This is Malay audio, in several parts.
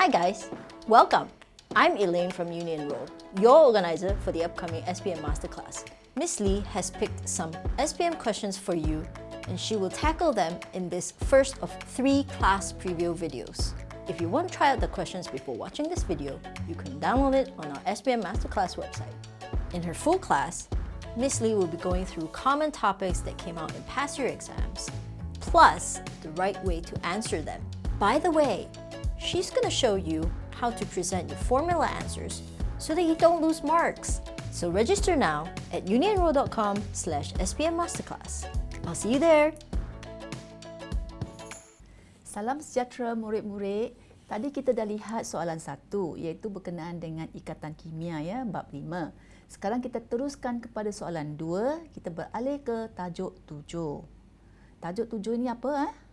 Hi guys, welcome. I'm Elaine from Union Road, your organizer for the upcoming SPM Masterclass. Miss Lee has picked some SPM questions for you and she will tackle them in this first of 3 class preview videos. If you want to try out the questions before watching this video, you can download it on our SPM Masterclass website. In her full class, Miss Lee will be going through common topics that came out in past year exams, plus the right way to answer them. By the way, she's going to show you how to present your formula answers so that you don't lose marks. So register now at unionroad.com/SPM Masterclass. I'll see you there. Salam sejahtera murid-murid. Tadi kita dah lihat soalan 1 iaitu berkenaan dengan ikatan kimia ya, bab 5. Sekarang kita teruskan kepada soalan 2, kita beralih ke tajuk 7. Tajuk 7 ini apa?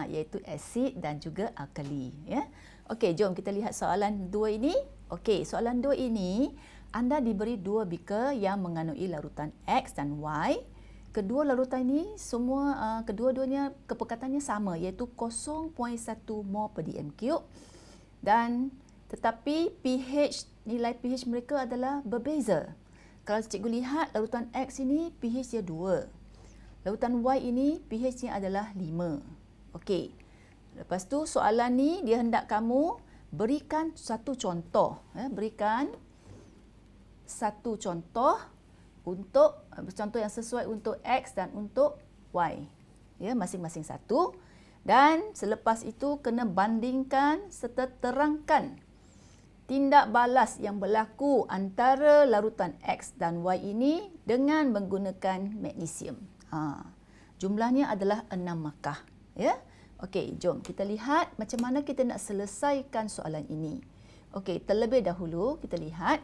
Iaitu asid dan juga alkali ya. Okey, jom kita lihat soalan 2 ini. Okey, soalan 2 ini anda diberi 2 beaker yang mengandungi larutan X dan Y. Kedua larutan ini semua kedua-duanya kepekatannya sama iaitu 0.1 mol per dm3 dan tetapi pH, nilai pH mereka adalah berbeza. Kalau cikgu lihat larutan X ini pH dia 2. Larutan Y ini pH-nya adalah 5. Okey. Lepas tu soalan ni dia hendak kamu berikan satu contoh, berikan satu contoh untuk contoh yang sesuai untuk X dan untuk Y. Ya, masing-masing satu. Dan selepas itu kena bandingkan serta terangkan tindak balas yang berlaku antara larutan X dan Y ini dengan menggunakan magnesium. Jumlahnya adalah 6 markah, ya. Okey, jom kita lihat macam mana kita nak selesaikan soalan ini. Okey, terlebih dahulu kita lihat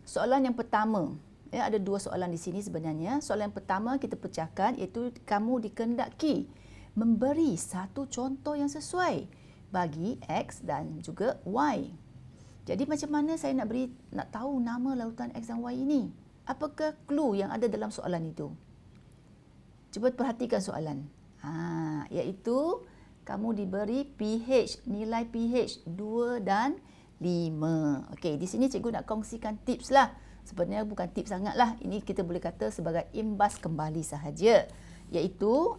soalan yang pertama. Ya, ada 2 soalan di sini sebenarnya. Soalan yang pertama kita pecahkan iaitu kamu dikehendaki memberi satu contoh yang sesuai bagi X dan juga Y. Jadi macam mana saya nak tahu nama larutan X dan Y ini? Apakah clue yang ada dalam soalan itu? Cuba perhatikan soalan. Iaitu kamu diberi pH, nilai pH 2 dan 5. Okey, di sini cikgu nak kongsikan tips lah. Sebenarnya bukan tips sangatlah. Ini kita boleh kata sebagai imbas kembali sahaja. Iaitu,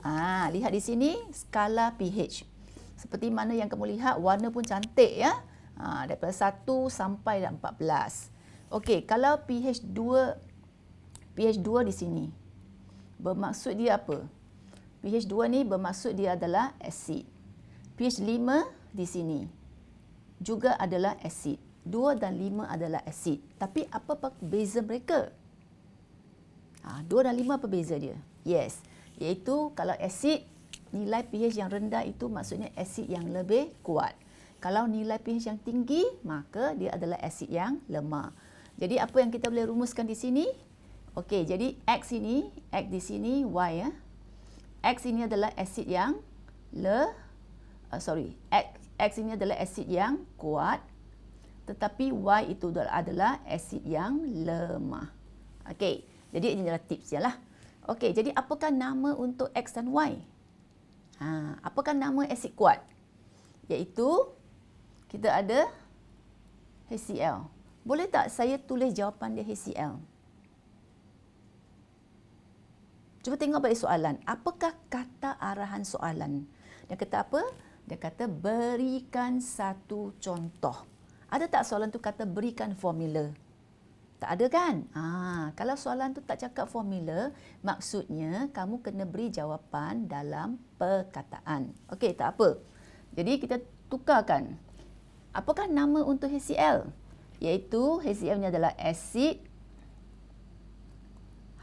lihat di sini skala pH. Seperti mana yang kamu lihat, warna pun cantik ya. Daripada 1 sampai 14. Okey, kalau pH 2 di sini bermaksud dia apa? pH 2 ni bermaksud dia adalah asid. pH 5 di sini juga adalah asid. 2 dan 5 adalah asid. Tapi apa beza mereka? 2 dan 5 apa beza dia? Yes, iaitu kalau asid, nilai pH yang rendah itu maksudnya asid yang lebih kuat. Kalau nilai pH yang tinggi, maka dia adalah asid yang lemah. Jadi apa yang kita boleh rumuskan di sini? Okey, jadi X di sini Y ya. X ini adalah asid yang X ini adalah asid yang kuat, tetapi Y itu adalah asid yang lemah. Okey, jadi ini adalah tips je lah. Okey, jadi apakah nama untuk X dan Y? Apakah nama asid kuat? Iaitu kita ada HCl. Boleh tak saya tulis jawapan dia HCl? Cuba tengok balik soalan. Apakah kata arahan soalan? Dia kata apa? Dia kata berikan satu contoh. Ada tak soalan tu kata berikan formula? Tak ada kan? Kalau soalan tu tak cakap formula, maksudnya kamu kena beri jawapan dalam perkataan. Okey, tak apa. Jadi kita tukarkan. Apakah nama untuk HCl? Iaitu HCl ni adalah asid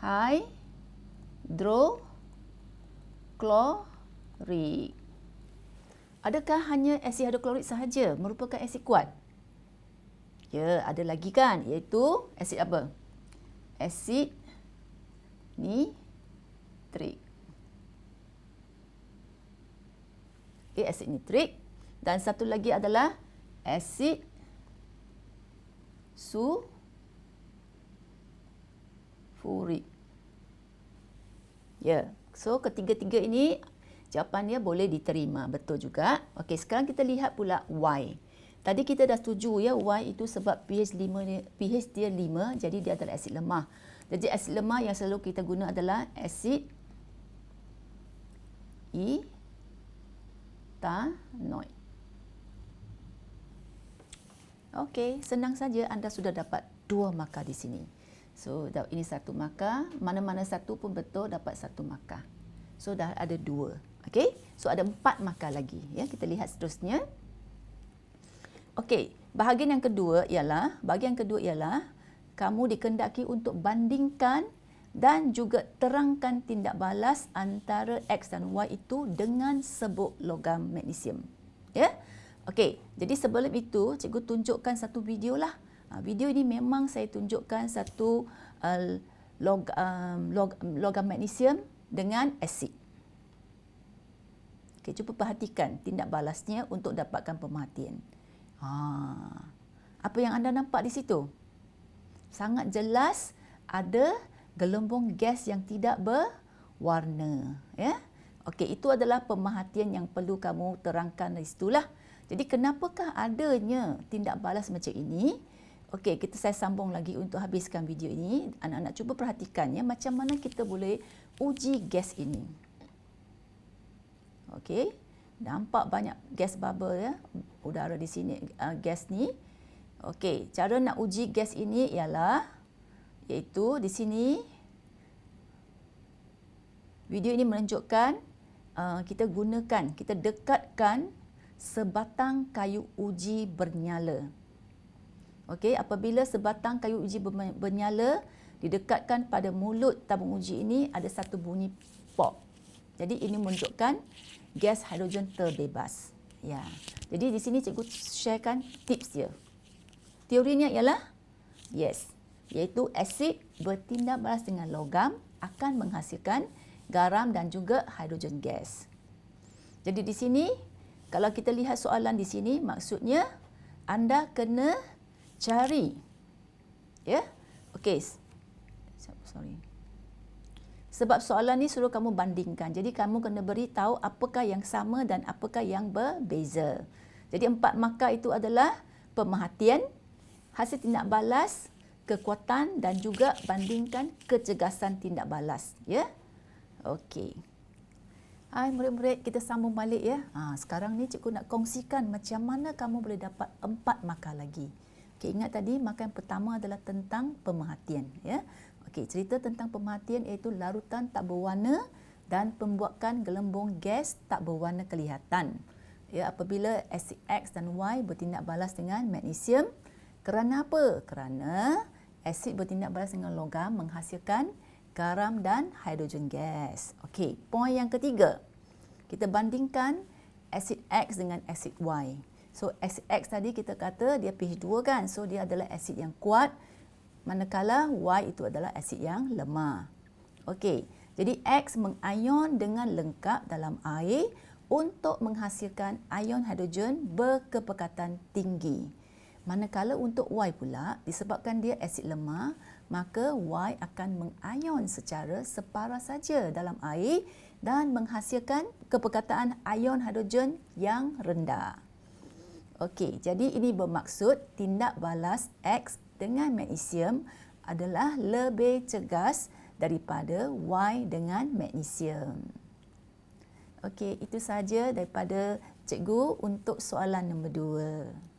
hidroklorik. Adakah hanya asid hidroklorik sahaja merupakan asid kuat? Ya, ada lagi kan, iaitu asid apa? Asid nitrik. Asid nitrik. Dan satu lagi adalah asid sulfurik. Ya, so ketiga-tiga ini jawapannya boleh diterima. Betul juga. Okey, sekarang kita lihat pula Y. tadi kita dah setuju ya, Y itu sebab pH dia 5, jadi dia adalah asid lemah. Jadi asid lemah yang selalu kita guna adalah asid ethanoik. Okey, senang saja anda sudah dapat 2 markah di sini. So, ini 1 markah, mana-mana satu pun betul dapat 1 markah. So, dah ada 2. Okey, so ada 4 markah lagi. Ya, kita lihat seterusnya. Okey, bahagian yang kedua ialah kamu dikendaki untuk bandingkan dan juga terangkan tindak balas antara X dan Y itu dengan sebut logam magnesium. Ya. Okey, jadi sebelum itu cikgu tunjukkan satu video lah. Video ini memang saya tunjukkan satu logam magnesium dengan asid. Okey, cuba perhatikan tindak balasnya untuk dapatkan pemerhatian. Apa yang anda nampak di situ? Sangat jelas ada gelembung gas yang tidak berwarna. Ya? Okey, itu adalah pemerhatian yang perlu kamu terangkan dari situlah. Jadi kenapakah adanya tindak balas macam ini? Okey, saya sambung lagi untuk habiskan video ini. Anak-anak cuba perhatikan ya, macam mana kita boleh uji gas ini. Okey, nampak banyak gas bubble ya, udara di sini, gas ni. Okey, cara nak uji gas ini ialah iaitu di sini video ini menunjukkan kita dekatkan sebatang kayu uji bernyala. Okey, apabila sebatang kayu uji bernyala didekatkan pada mulut tabung uji ini, ada satu bunyi pop. Jadi ini menunjukkan gas hidrogen terbebas. Ya. Jadi di sini cikgu sharekan tips dia. Teorinya ialah iaitu asid bertindak balas dengan logam akan menghasilkan garam dan juga hidrogen gas. Jadi di sini kalau kita lihat soalan di sini, maksudnya anda kena cari. Ya. Okey. Sorry. Sebab soalan ni suruh kamu bandingkan. Jadi kamu kena beritahu apakah yang sama dan apakah yang berbeza. Jadi 4 markah itu adalah pemerhatian, hasil tindak balas, kekuatan dan juga bandingkan kecergasan tindak balas. Ya. Okey. Hai murid-murid, kita sambung balik ya. Sekarang ni cikgu nak kongsikan macam mana kamu boleh dapat 4 markah lagi. Okey, ingat tadi markah yang pertama adalah tentang pemerhatian. Ya. Okey, cerita tentang pemerhatian iaitu larutan tak berwarna dan pembuakan gelembung gas tak berwarna kelihatan. Ya, apabila asid X dan Y bertindak balas dengan magnesium, kerana apa? Kerana asid bertindak balas dengan logam menghasilkan garam dan hidrogen gas. Okey, poin yang ketiga. Kita bandingkan asid X dengan asid Y. So, asid X tadi kita kata dia pH 2 kan? So, dia adalah asid yang kuat. Manakala Y itu adalah asid yang lemah. Okey, jadi X mengion dengan lengkap dalam air untuk menghasilkan ion hidrogen berkepekatan tinggi. Manakala untuk Y pula, disebabkan dia asid lemah, maka Y akan mengion secara separah saja dalam air dan menghasilkan kepekatan ion hidrogen yang rendah. Okey, jadi ini bermaksud tindak balas X dengan magnesium adalah lebih cergas daripada Y dengan magnesium. Okey, itu sahaja daripada cikgu untuk soalan nombor 2.